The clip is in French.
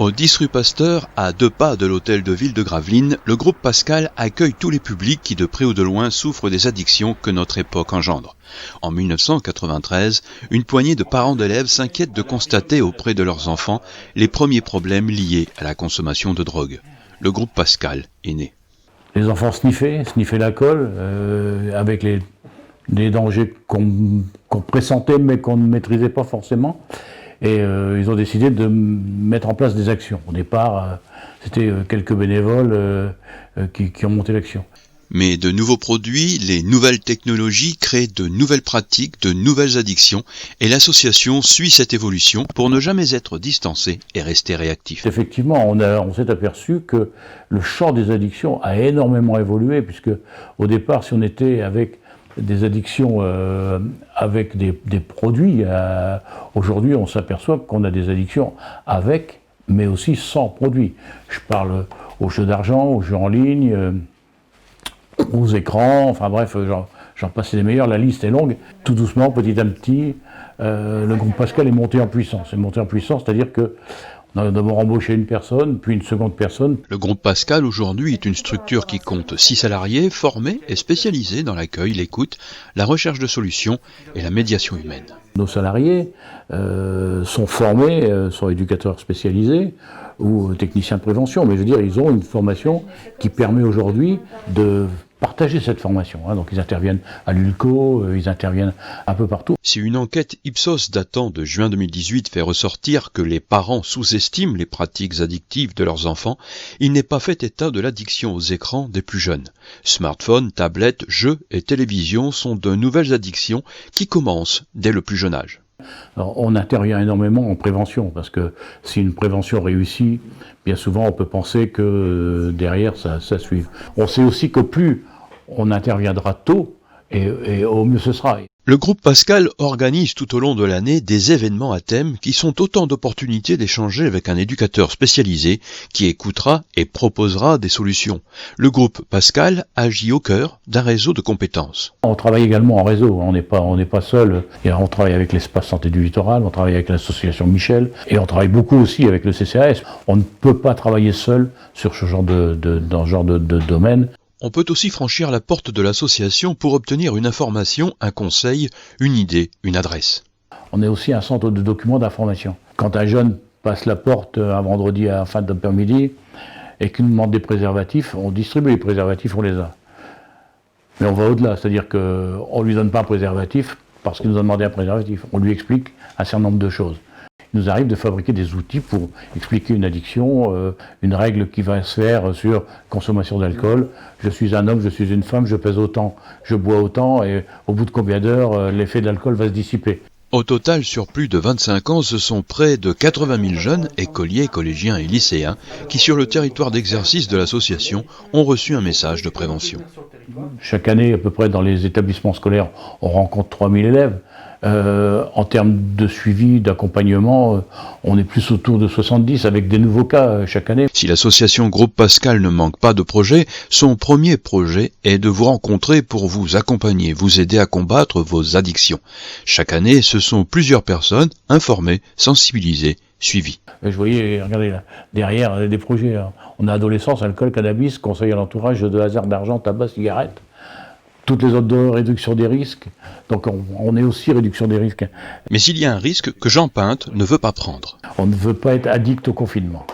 Au 10 rue Pasteur, à 2 pas de l'hôtel de ville de Gravelines, le groupe Pascal accueille tous les publics qui de près ou de loin souffrent des addictions que notre époque engendre. En 1993, une poignée de parents d'élèves s'inquiètent de constater auprès de leurs enfants les premiers problèmes liés à la consommation de drogue. Le groupe Pascal est né. Les enfants sniffaient l'alcool, avec les dangers qu'on pressentait mais qu'on ne maîtrisait pas forcément. Et ils ont décidé de mettre en place des actions. Au départ, c'était quelques bénévoles qui ont monté l'action. Mais de nouveaux produits, les nouvelles technologies créent de nouvelles pratiques, de nouvelles addictions, et l'association suit cette évolution pour ne jamais être distancée et rester réactif. Effectivement, on s'est aperçu que le champ des addictions a énormément évolué, puisque au départ, si on était avec des addictions avec des produits, aujourd'hui on s'aperçoit qu'on a des addictions avec, mais aussi sans produits. Je parle aux jeux d'argent, aux jeux en ligne, aux écrans, enfin bref, j'en passe les meilleurs, la liste est longue. Tout doucement, petit à petit, le groupe Pascal est monté en puissance. C'est-à-dire que on a d'abord embauché une personne, puis une seconde personne. Le groupe Pascal aujourd'hui est une structure qui compte 6 salariés formés et spécialisés dans l'accueil, l'écoute, la recherche de solutions et la médiation humaine. Nos salariés sont formés, sont éducateurs spécialisés ou techniciens de prévention, mais je veux dire, ils ont une formation qui permet aujourd'hui de partager cette formation. Donc ils interviennent à l'ULCO, ils interviennent un peu partout. Si une enquête Ipsos datant de juin 2018 fait ressortir que les parents sous-estiment les pratiques addictives de leurs enfants, il n'est pas fait état de l'addiction aux écrans des plus jeunes. Smartphones, tablettes, jeux et télévision sont de nouvelles addictions qui commencent dès le plus jeune âge. Alors, on intervient énormément en prévention, parce que si une prévention réussit, bien souvent on peut penser que derrière ça suive. On sait aussi que plus on interviendra tôt, et au mieux ce sera. Le groupe Pascal organise tout au long de l'année des événements à thème qui sont autant d'opportunités d'échanger avec un éducateur spécialisé qui écoutera et proposera des solutions. Le groupe Pascal agit au cœur d'un réseau de compétences. On travaille également en réseau, on n'est pas seul. Et on travaille avec l'espace santé du littoral, on travaille avec l'association Michel, et on travaille beaucoup aussi avec le CCAS. On ne peut pas travailler seul sur ce genre dans ce genre de domaine. On peut aussi franchir la porte de l'association pour obtenir une information, un conseil, une idée, une adresse. On est aussi un centre de documents d'information. Quand un jeune passe la porte un vendredi à la fin d'après-midi et qu'il nous demande des préservatifs, on distribue les préservatifs, on les a. Mais on va au-delà, c'est-à-dire qu'on ne lui donne pas un préservatif parce qu'il nous a demandé un préservatif. On lui explique un certain nombre de choses. Il nous arrive de fabriquer des outils pour expliquer une addiction, une règle qui va se faire sur consommation d'alcool. Je suis un homme, je suis une femme, je pèse autant, je bois autant, et au bout de combien d'heures, l'effet de l'alcool va se dissiper. Au total, sur plus de 25 ans, ce sont près de 80 000 jeunes, écoliers, collégiens et lycéens, qui sur le territoire d'exercice de l'association ont reçu un message de prévention. Chaque année, à peu près dans les établissements scolaires, on rencontre 3000 élèves. En termes de suivi, d'accompagnement, on est plus autour de 70 avec des nouveaux cas chaque année. Si l'association Groupe Pascal ne manque pas de projets, son premier projet est de vous rencontrer pour vous accompagner, vous aider à combattre vos addictions. Chaque année, ce sont plusieurs personnes informées, sensibilisées, suivies. Je voyais, regardez là, derrière des projets, on a adolescence, alcool, cannabis, conseil à l'entourage, jeux de hasard, d'argent, tabac, cigarettes. Toutes les autres réduction des risques, donc on est aussi réduction des risques. Mais il y a un risque que Jean Pinte ne veut pas prendre. On ne veut pas être addict au confinement.